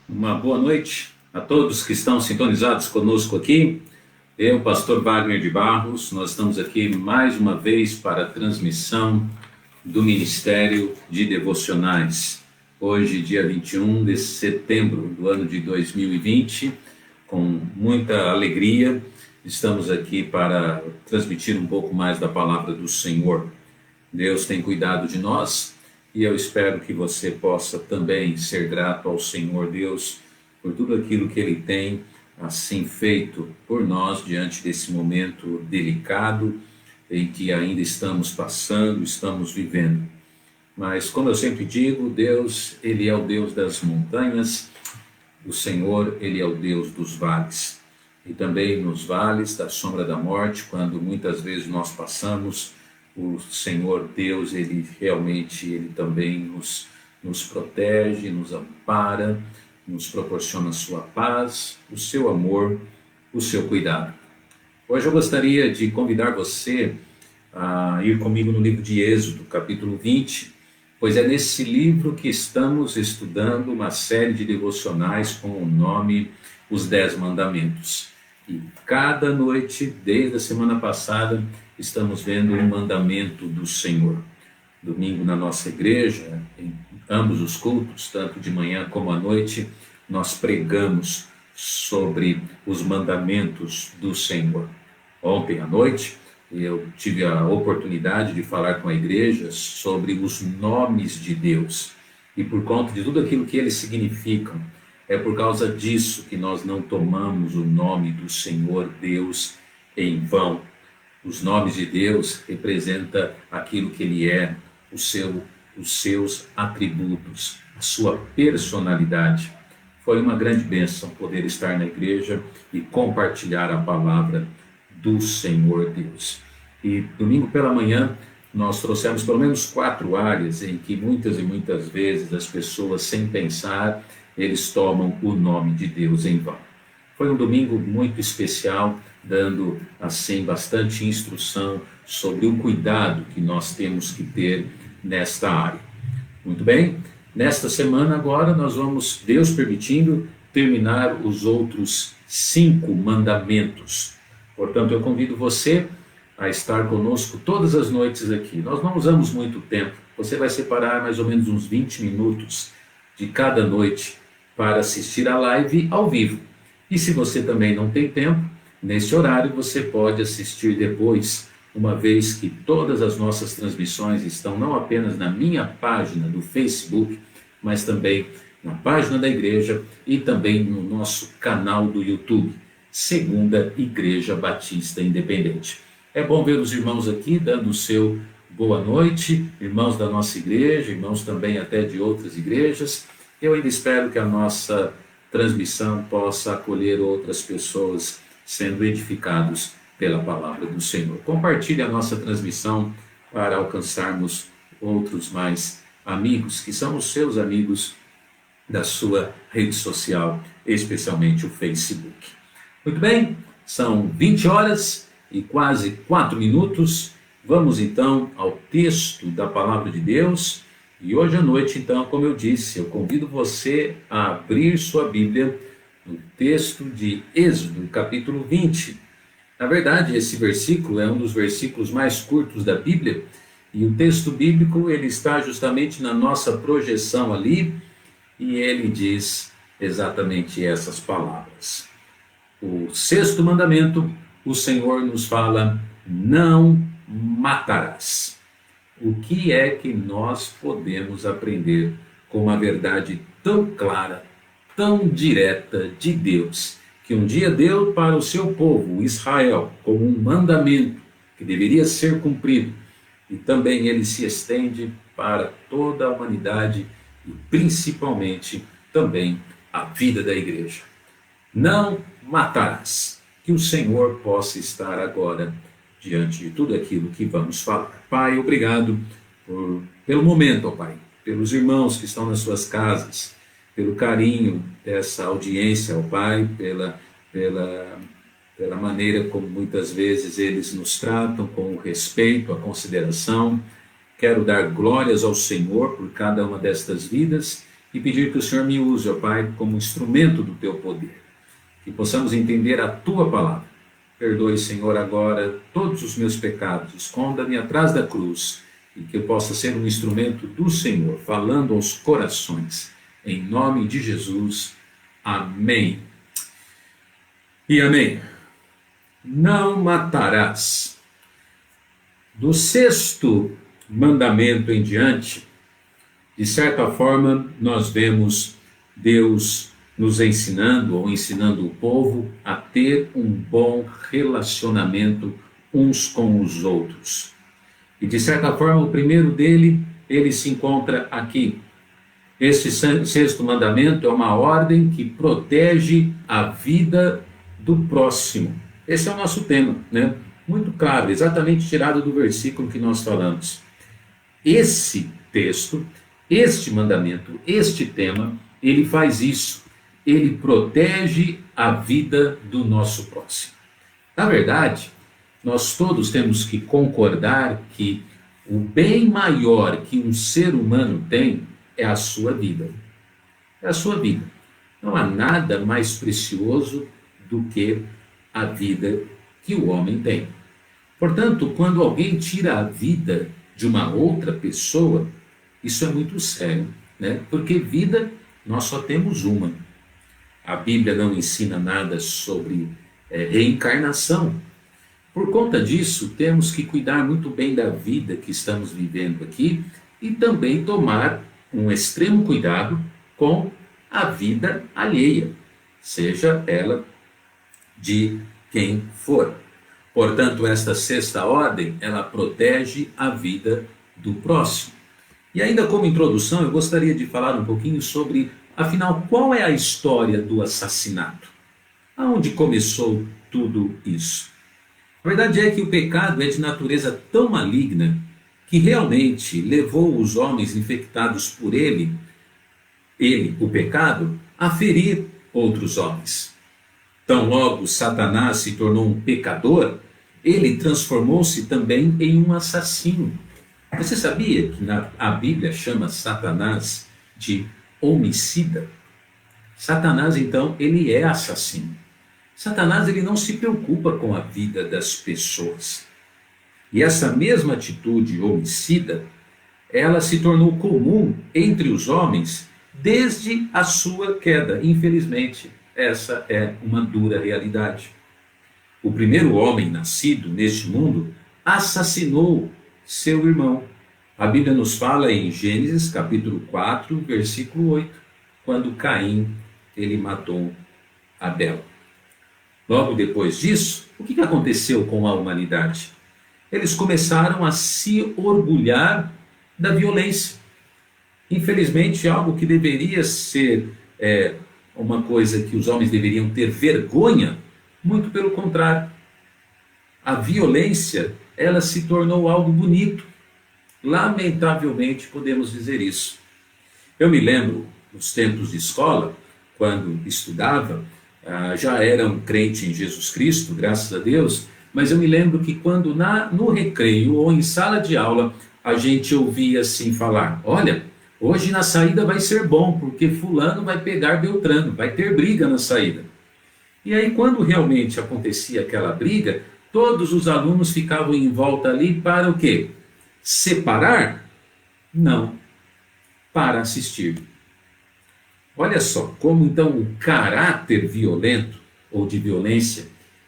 Uma boa noite a todos que estão sintonizados conosco aqui. Eu, pastor Wagner de Barros, nós estamos aqui mais uma vez para a transmissão do Ministério de Devocionais. Hoje, dia 21 de setembro do ano de 2020, com muita alegria, estamos aqui para transmitir um pouco mais da palavra do Senhor. Deus tem cuidado de nós. E eu espero que você possa também ser grato ao Senhor Deus por tudo aquilo que Ele tem assim feito por nós diante desse momento delicado em que ainda estamos passando, estamos vivendo. Mas como eu sempre digo, Deus, Ele é o Deus das montanhas, o Senhor, Ele é o Deus dos vales. E também nos vales da sombra da morte, quando muitas vezes nós passamos, o Senhor Deus, Ele também nos protege, nos ampara, nos proporciona a sua paz, o seu amor, o seu cuidado. Hoje eu gostaria de convidar você a ir comigo no livro de Êxodo, capítulo 20, pois é nesse livro que estamos estudando uma série de devocionais com o nome Os 10 Mandamentos. E cada noite, desde a semana passada, estamos vendo um mandamento do Senhor. Domingo na nossa igreja, em ambos os cultos, tanto de manhã como à noite, nós pregamos sobre os mandamentos do Senhor. Ontem à noite, eu tive a oportunidade de falar com a igreja sobre os nomes de Deus. E por conta de tudo aquilo que eles significam, é por causa disso que nós não tomamos o nome do Senhor Deus em vão. Os nomes de Deus representam aquilo que Ele é, os seus atributos, a sua personalidade. Foi uma grande bênção poder estar na igreja e compartilhar a palavra do Senhor Deus. E domingo pela manhã nós trouxemos pelo menos 4 áreas em que muitas e muitas vezes as pessoas, sem pensar, eles tomam o nome de Deus em vão. Foi um domingo muito especial, dando assim bastante instrução sobre o cuidado que nós temos que ter nesta área. Muito bem, nesta semana agora nós vamos, Deus permitindo, terminar os outros 5 mandamentos. Portanto, eu convido você a estar conosco todas as noites aqui. Nós não usamos muito tempo, você vai separar mais ou menos uns 20 minutos de cada noite para assistir a live ao vivo. E se você também não tem tempo, nesse horário você pode assistir depois, uma vez que todas as nossas transmissões estão não apenas na minha página do Facebook, mas também na página da igreja e também no nosso canal do YouTube, Segunda Igreja Batista Independente. É bom ver os irmãos aqui dando o seu boa noite, irmãos da nossa igreja, irmãos também até de outras igrejas. Eu ainda espero que a nossa transmissão possa acolher outras pessoas sendo edificados pela palavra do Senhor. Compartilhe a nossa transmissão para alcançarmos outros mais amigos, que são os seus amigos da sua rede social, especialmente o Facebook. Muito bem, são 20 horas e quase 4 minutos. Vamos então ao texto da palavra de Deus. E hoje à noite, então, como eu disse, eu convido você a abrir sua Bíblia no texto de Êxodo, capítulo 20. Na verdade, esse versículo é um dos versículos mais curtos da Bíblia, e o texto bíblico ele está justamente na nossa projeção ali, e ele diz exatamente essas palavras. O 6º mandamento, o Senhor nos fala: não matarás. O que é que nós podemos aprender com uma verdade tão clara, tão direta de Deus, que um dia deu para o seu povo, Israel, como um mandamento que deveria ser cumprido, e também ele se estende para toda a humanidade e principalmente também a vida da igreja. Não matarás. Que o Senhor possa estar agora diante de tudo aquilo que vamos falar. Pai, obrigado pelo momento, ó Pai, pelos irmãos que estão nas suas casas, pelo carinho dessa audiência, ó Pai, pela maneira como muitas vezes eles nos tratam, com o respeito, a consideração. Quero dar glórias ao Senhor por cada uma destas vidas e pedir que o Senhor me use, ó Pai, como instrumento do teu poder. Que possamos entender a tua palavra. Perdoe, Senhor, agora todos os meus pecados, esconda-me atrás da cruz, e que eu possa ser um instrumento do Senhor, falando aos corações. Em nome de Jesus, amém. E amém. Não matarás. Do sexto mandamento em diante, de certa forma, nós vemos Deus nos ensinando, ou ensinando o povo, a ter um bom relacionamento uns com os outros. E de certa forma, o primeiro dele, ele se encontra aqui. Este sexto mandamento é uma ordem que protege a vida do próximo. Esse é o nosso tema, né? Muito claro, exatamente tirado do versículo que nós falamos. Esse texto, este mandamento, este tema, ele faz isso. Ele protege a vida do nosso próximo. Na verdade, nós todos temos que concordar que o bem maior que um ser humano tem é a sua vida. É a sua vida. Não há nada mais precioso do que a vida que o homem tem. Portanto, quando alguém tira a vida de uma outra pessoa, isso é muito sério, né? Porque vida nós só temos uma. A Bíblia não ensina nada sobre reencarnação. Por conta disso, temos que cuidar muito bem da vida que estamos vivendo aqui e também tomar um extremo cuidado com a vida alheia, seja ela de quem for. Portanto, esta sexta ordem, ela protege a vida do próximo. E ainda como introdução, eu gostaria de falar um pouquinho sobre, afinal, qual é a história do assassinato? Aonde começou tudo isso? A verdade é que o pecado é de natureza tão maligna que realmente levou os homens infectados por ele, o pecado, a ferir outros homens. Tão logo Satanás se tornou um pecador, ele transformou-se também em um assassino. Você sabia que a Bíblia chama Satanás de homicida? Satanás, então, ele é assassino. Satanás, ele não se preocupa com a vida das pessoas. E essa mesma atitude homicida, ela se tornou comum entre os homens desde a sua queda. Infelizmente, essa é uma dura realidade. O primeiro homem nascido neste mundo assassinou seu irmão. A Bíblia nos fala em Gênesis capítulo 4, versículo 8, quando Caim, ele matou Abel. Logo depois disso, o que aconteceu com a humanidade? Eles começaram a se orgulhar da violência. Infelizmente, algo que deveria ser uma coisa que os homens deveriam ter vergonha, muito pelo contrário. A violência, ela se tornou algo bonito. Lamentavelmente, podemos dizer isso. Eu me lembro, nos tempos de escola, quando estudava, já era um crente em Jesus Cristo, graças a Deus, mas eu me lembro que quando no recreio ou em sala de aula, a gente ouvia assim falar: olha, hoje na saída vai ser bom, porque fulano vai pegar Beltrano, vai ter briga na saída. E aí, quando realmente acontecia aquela briga, todos os alunos ficavam em volta ali para o quê? Separar? Não, para assistir. Olha só, como então o caráter violento ou de violência,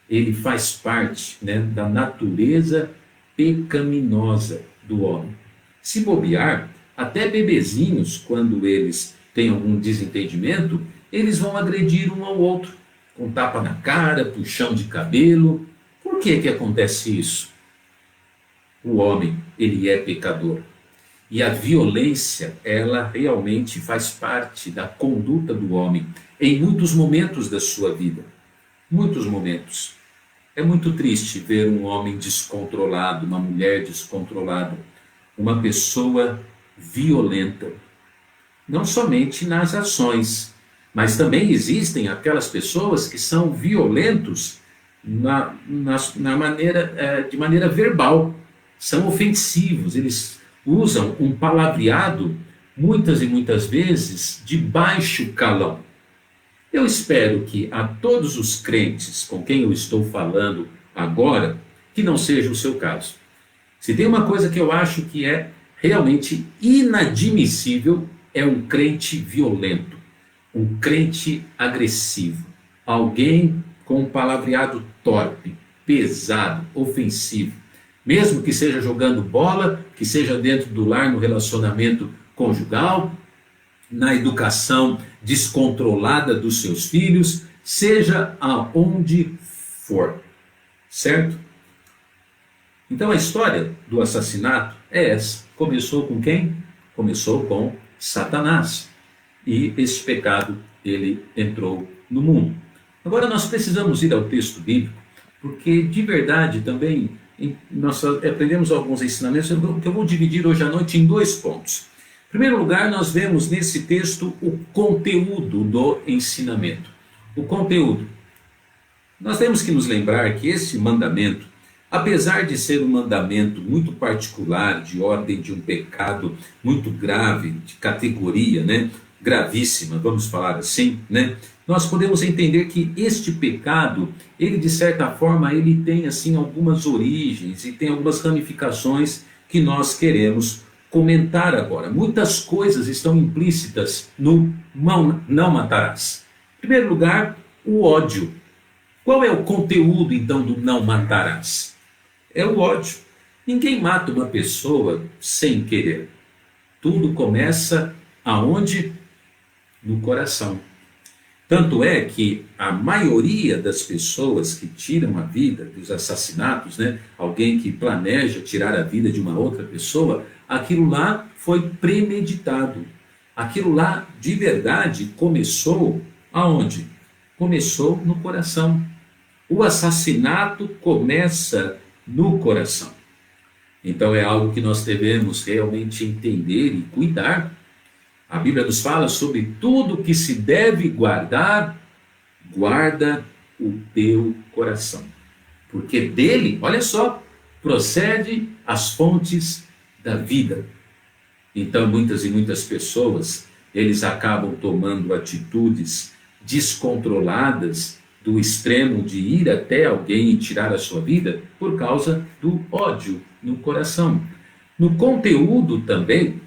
ele faz parte, né, da natureza pecaminosa do homem. Se bobear, até bebezinhos, quando eles têm algum desentendimento, eles vão agredir um ao outro, com tapa na cara, puxão de cabelo. Por que acontece isso? O homem, ele é pecador. E a violência, ela realmente faz parte da conduta do homem em muitos momentos da sua vida. Muitos momentos. É muito triste ver um homem descontrolado, uma mulher descontrolada, uma pessoa violenta. Não somente nas ações, mas também existem aquelas pessoas que são violentos de maneira verbal. São ofensivos, eles usam um palavreado muitas e muitas vezes de baixo calão. Eu espero que a todos os crentes com quem eu estou falando agora, que não seja o seu caso. Se tem uma coisa que eu acho que é realmente inadmissível, é um crente violento, um crente agressivo, alguém com um palavreado torpe, pesado, ofensivo, mesmo que seja jogando bola, que seja dentro do lar, no relacionamento conjugal, na educação descontrolada dos seus filhos, seja aonde for, certo? Então a história do assassinato é essa. Começou com quem? Começou com Satanás. E esse pecado, ele entrou no mundo. Agora nós precisamos ir ao texto bíblico, porque de verdade também nós aprendemos alguns ensinamentos que eu vou dividir hoje à noite em 2 pontos. Em primeiro lugar, nós vemos nesse texto o conteúdo do ensinamento. O conteúdo. Nós temos que nos lembrar que esse mandamento, apesar de ser um mandamento muito particular, de ordem de um pecado muito grave, de categoria, gravíssima, vamos falar assim, nós podemos entender que este pecado, ele de certa forma, ele tem assim algumas origens e tem algumas ramificações que nós queremos comentar agora. Muitas coisas estão implícitas no não matarás. Em primeiro lugar, o ódio. Qual é o conteúdo então do não matarás? É o ódio. Ninguém mata uma pessoa sem querer. Tudo começa aonde? No coração. Tanto é que a maioria das pessoas que tiram a vida, dos assassinatos, alguém que planeja tirar a vida de uma outra pessoa, aquilo lá foi premeditado. Aquilo lá, de verdade, começou aonde? Começou no coração. O assassinato começa no coração. Então é algo que nós devemos realmente entender e cuidar. A Bíblia nos fala sobre tudo que se deve guardar, guarda o teu coração. Porque dele, olha só, procede as fontes da vida. Então muitas e muitas pessoas, eles acabam tomando atitudes descontroladas, do extremo de ir até alguém e tirar a sua vida, por causa do ódio no coração. No conteúdo também,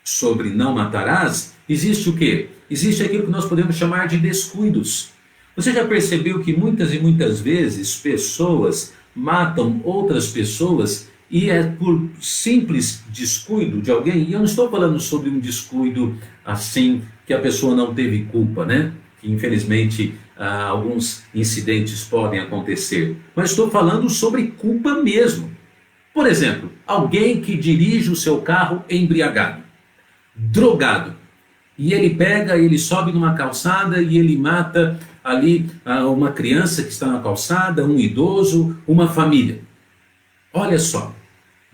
sobre não matarás, existe o quê? Existe aquilo que nós podemos chamar de descuidos. Você já percebeu que muitas e muitas vezes pessoas matam outras pessoas e é por simples descuido de alguém? E eu não estou falando sobre um descuido assim que a pessoa não teve culpa, que infelizmente alguns incidentes podem acontecer, mas estou falando sobre culpa mesmo. Por exemplo, alguém que dirige o seu carro embriagado, drogado, e ele sobe numa calçada e ele mata ali uma criança que está na calçada, um idoso, uma família. Olha só,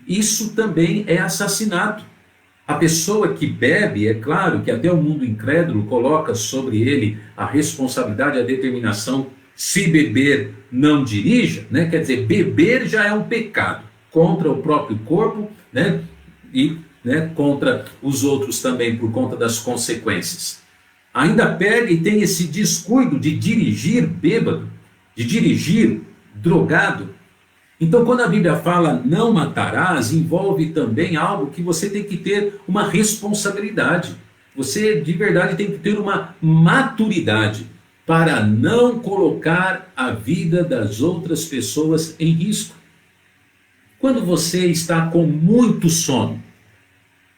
isso também é assassinato. A pessoa que bebe, é claro que até o mundo incrédulo coloca sobre ele a responsabilidade, a determinação, se beber não dirija, quer dizer, beber já é um pecado contra o próprio corpo, e contra os outros também, por conta das consequências. Ainda pega e tem esse descuido de dirigir bêbado, de dirigir drogado. Então, quando a Bíblia fala não matarás, envolve também algo que você tem que ter uma responsabilidade. Você, de verdade, tem que ter uma maturidade para não colocar a vida das outras pessoas em risco. Quando você está com muito sono,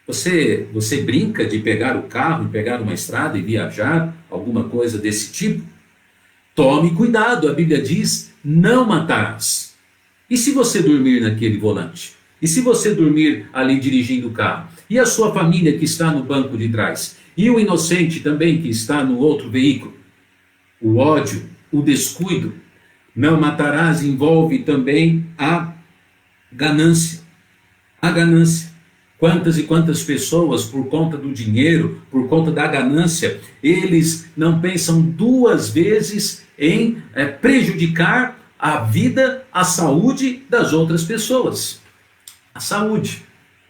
você brinca de pegar o carro e pegar uma estrada e viajar, alguma coisa desse tipo? Tome cuidado, a Bíblia diz, não matarás. E se você dormir naquele volante? E se você dormir ali dirigindo o carro? E a sua família que está no banco de trás? E o inocente também que está no outro veículo? O ódio, o descuido. Não matarás envolve também a ganância. A ganância. Quantas e quantas pessoas, por conta do dinheiro, por conta da ganância, eles não pensam 2 vezes em prejudicar a vida, a saúde das outras pessoas. A saúde.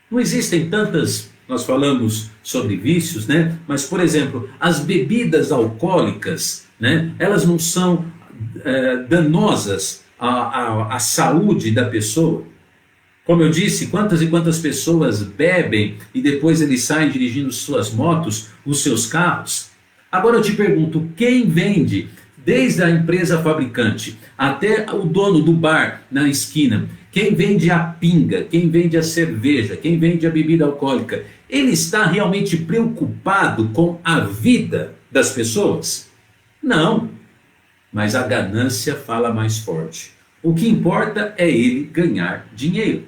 Não existem tantas nós falamos sobre vícios, né? Mas, por exemplo, as bebidas alcoólicas, né? Elas não são danosas à saúde da pessoa? Como eu disse, quantas e quantas pessoas bebem e depois eles saem dirigindo suas motos, os seus carros? Agora eu te pergunto, quem vende, desde a empresa fabricante até o dono do bar na esquina, quem vende a pinga, quem vende a cerveja, quem vende a bebida alcoólica, ele está realmente preocupado com a vida das pessoas? Não, mas a ganância fala mais forte. O que importa é ele ganhar dinheiro.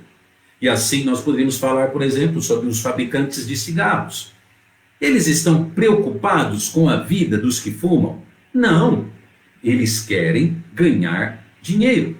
E assim nós poderíamos falar, por exemplo, sobre os fabricantes de cigarros. Eles estão preocupados com a vida dos que fumam? Não, eles querem ganhar dinheiro.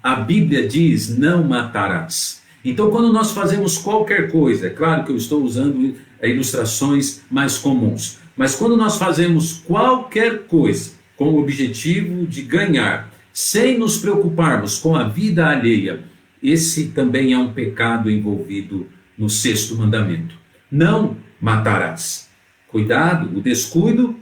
A Bíblia diz: não matarás. Então, quando nós fazemos qualquer coisa, é claro que eu estou usando ilustrações mais comuns, mas quando nós fazemos qualquer coisa com o objetivo de ganhar, sem nos preocuparmos com a vida alheia, esse também é um pecado envolvido no 6º mandamento. Não matarás. Cuidado, o descuido,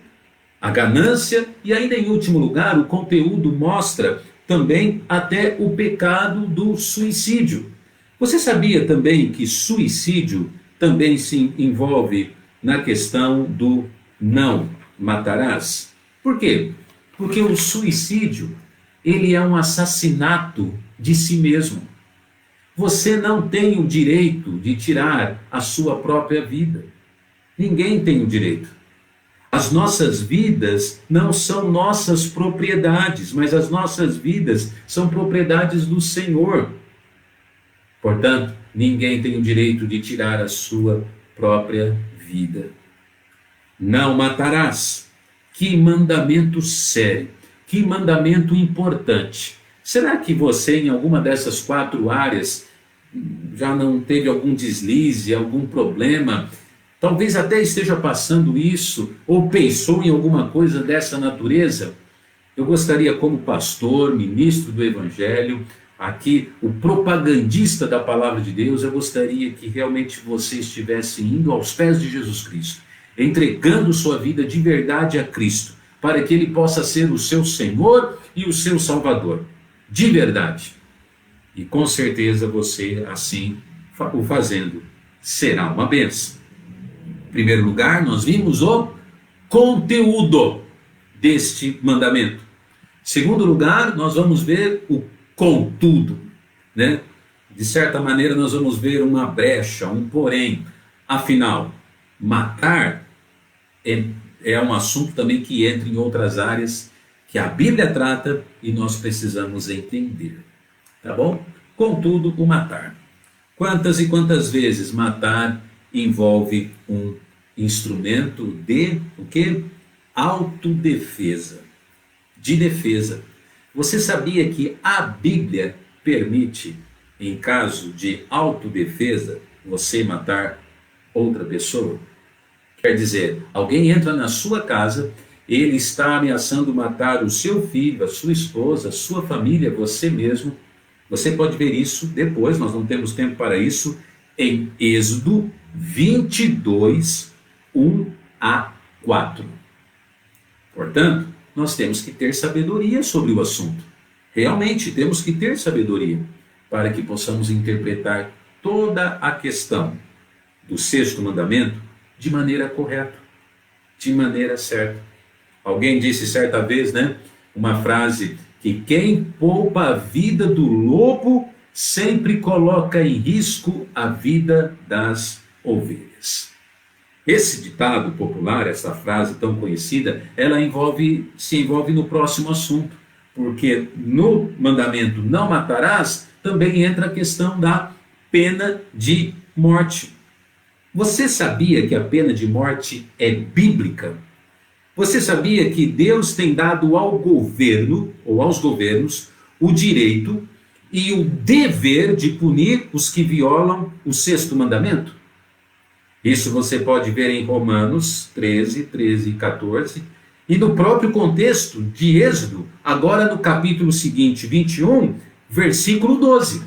a ganância e ainda em último lugar, o conteúdo mostra também até o pecado do suicídio. Você sabia também que suicídio também se envolve na questão do não matarás? Por quê? Porque o suicídio, ele é um assassinato de si mesmo. Você não tem o direito de tirar a sua própria vida. Ninguém tem o direito. As nossas vidas não são nossas propriedades, mas as nossas vidas são propriedades do Senhor. Portanto, ninguém tem o direito de tirar a sua própria vida. Não matarás. Que mandamento sério, que mandamento importante. Será que você, em alguma dessas 4 áreas, já não teve algum deslize, algum problema? Talvez até esteja passando isso, ou pensou em alguma coisa dessa natureza? Eu gostaria, como pastor, ministro do Evangelho, aqui o propagandista da Palavra de Deus, eu gostaria que realmente você estivesse indo aos pés de Jesus Cristo, entregando sua vida de verdade a Cristo, para que Ele possa ser o seu Senhor e o seu Salvador, de verdade. E com certeza você, assim o fazendo, será uma bênção. Em primeiro lugar, nós vimos o conteúdo deste mandamento. Em segundo lugar, nós vamos ver o contudo, né? De certa maneira, nós vamos ver uma brecha, um porém. Afinal, matar é um assunto também que entra em outras áreas que a Bíblia trata e nós precisamos entender. Tá bom? Contudo, o matar. Quantas e quantas vezes matar envolve um instrumento de o quê? Autodefesa. De defesa. Você sabia que a Bíblia permite, em caso de autodefesa, você matar outra pessoa? Quer dizer, alguém entra na sua casa, ele está ameaçando matar o seu filho, a sua esposa, a sua família, você mesmo. Você pode ver isso depois, nós não temos tempo para isso, em Êxodo 22, 1 a 4. Portanto, nós temos que ter sabedoria sobre o assunto. Realmente, temos que ter sabedoria para que possamos interpretar toda a questão do 6º mandamento de maneira correta, de maneira certa. Alguém disse certa vez, né, uma frase, que quem poupa a vida do lobo sempre coloca em risco a vida das ovelhas. Esse ditado popular, essa frase tão conhecida, ela se envolve no próximo assunto, porque no mandamento não matarás, também entra a questão da pena de morte. Você sabia que a pena de morte é bíblica? Você sabia que Deus tem dado ao governo, ou aos governos, o direito e o dever de punir os que violam o 6º mandamento? Isso você pode ver em Romanos 13 e 14, e no próprio contexto de Êxodo, agora no capítulo seguinte, 21, versículo 12.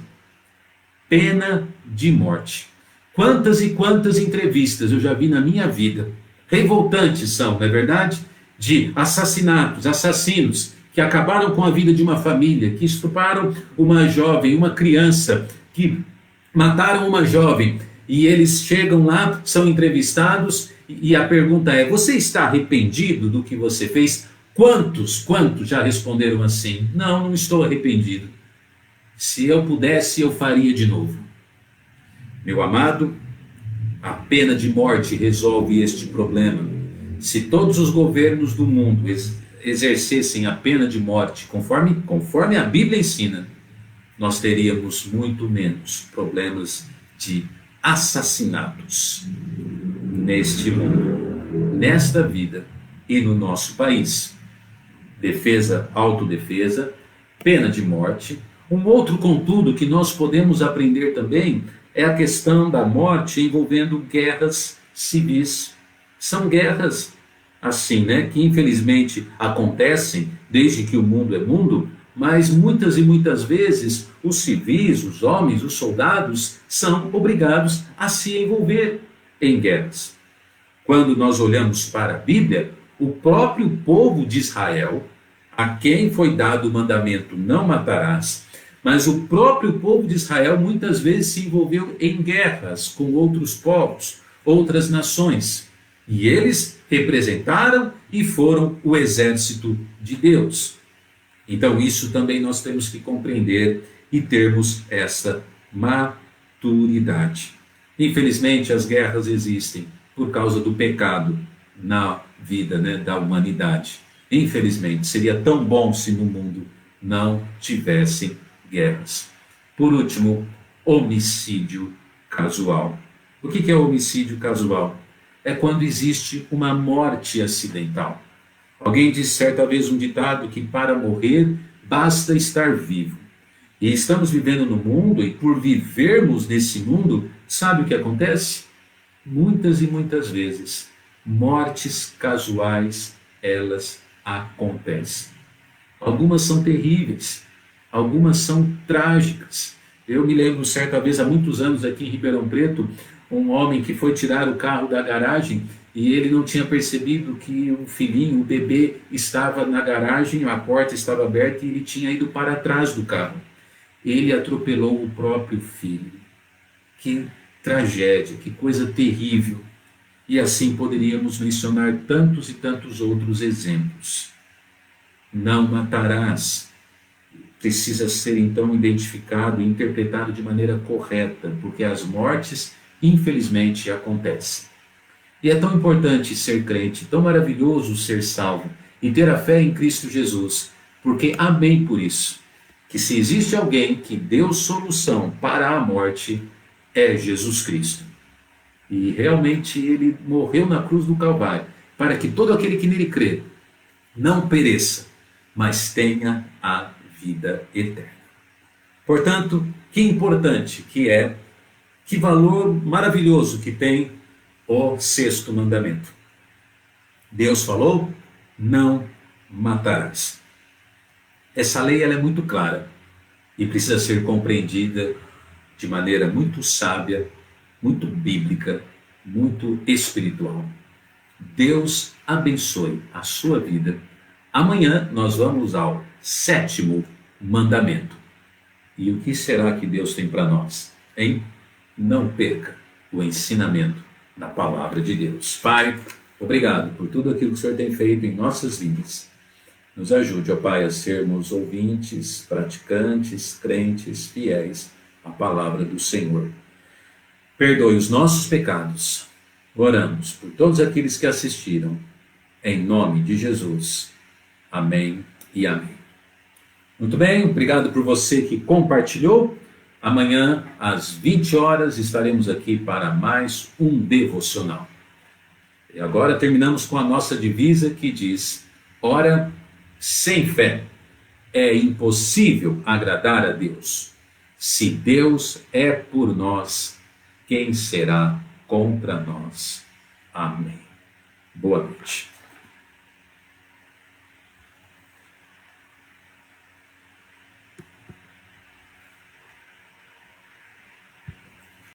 Pena de morte. Quantas e quantas entrevistas eu já vi na minha vida, revoltantes são, não é verdade? De assassinatos, assassinos, que acabaram com a vida de uma família, que estupraram uma jovem, uma criança, que mataram uma jovem, e eles chegam lá, são entrevistados, e a pergunta é: você está arrependido do que você fez? Quantos já responderam assim? Não, não estou arrependido. Se eu pudesse, eu faria de novo. Meu amado, a pena de morte resolve este problema. Se todos os governos do mundo exercessem a pena de morte conforme a Bíblia ensina, nós teríamos muito menos problemas de assassinatos neste mundo, nesta vida e no nosso país. Defesa, autodefesa, pena de morte. Um outro, contudo, que nós podemos aprender também é a questão da morte envolvendo guerras civis. São guerras assim, né, que infelizmente acontecem desde que o mundo é mundo, mas muitas e muitas vezes os civis, os homens, os soldados são obrigados a se envolver em guerras. Quando nós olhamos para a Bíblia, o próprio povo de Israel, a quem foi dado o mandamento não matarás, mas o próprio povo de Israel muitas vezes se envolveu em guerras com outros povos, outras nações. E eles representaram e foram o exército de Deus. Então isso também nós temos que compreender e termos essa maturidade. Infelizmente as guerras existem por causa do pecado na vida, né, da humanidade. Infelizmente, seria tão bom se no mundo não tivessem guerras. Por último, homicídio casual. O que é homicídio casual? É quando existe uma morte acidental. Alguém disse certa vez um ditado que para morrer basta estar vivo. E estamos vivendo no mundo, e por vivermos nesse mundo, sabe o que acontece? Muitas e muitas vezes, mortes casuais, elas acontecem. Algumas são terríveis, algumas são trágicas. Eu me lembro certa vez, há muitos anos aqui em Ribeirão Preto, um homem que foi tirar o carro da garagem e ele não tinha percebido que o filhinho, o bebê, estava na garagem, a porta estava aberta e ele tinha ido para trás do carro. Ele atropelou o próprio filho. Que tragédia, que coisa terrível. E assim poderíamos mencionar tantos e tantos outros exemplos. Não matarás. Precisa ser então identificado e interpretado de maneira correta, porque as mortes, infelizmente, acontecem. E é tão importante ser crente, tão maravilhoso ser salvo e ter a fé em Cristo Jesus, porque amém por isso, que se existe alguém que deu solução para a morte, é Jesus Cristo. E realmente ele morreu na cruz do Calvário, para que todo aquele que nele crê não pereça, mas tenha a vida eterna. Portanto, que importante que é, que valor maravilhoso que tem o sexto mandamento. Deus falou: não matarás. Essa lei ela é muito clara e precisa ser compreendida de maneira muito sábia, muito bíblica, muito espiritual. Deus abençoe a sua vida. Amanhã nós vamos ao sétimo mandamento. E o que será que Deus tem para nós? Hein? Não perca o ensinamento da palavra de Deus. Pai, obrigado por tudo aquilo que o Senhor tem feito em nossas vidas. Nos ajude, ó Pai, a sermos ouvintes, praticantes, crentes, fiéis à palavra do Senhor. Perdoe os nossos pecados. Oramos por todos aqueles que assistiram. Em nome de Jesus. Amém e amém. Muito bem, obrigado por você que compartilhou. Amanhã, às 20 horas, estaremos aqui para mais um devocional. E agora terminamos com a nossa divisa que diz: ora, sem fé é impossível agradar a Deus. Se Deus é por nós, quem será contra nós? Amém. Boa noite.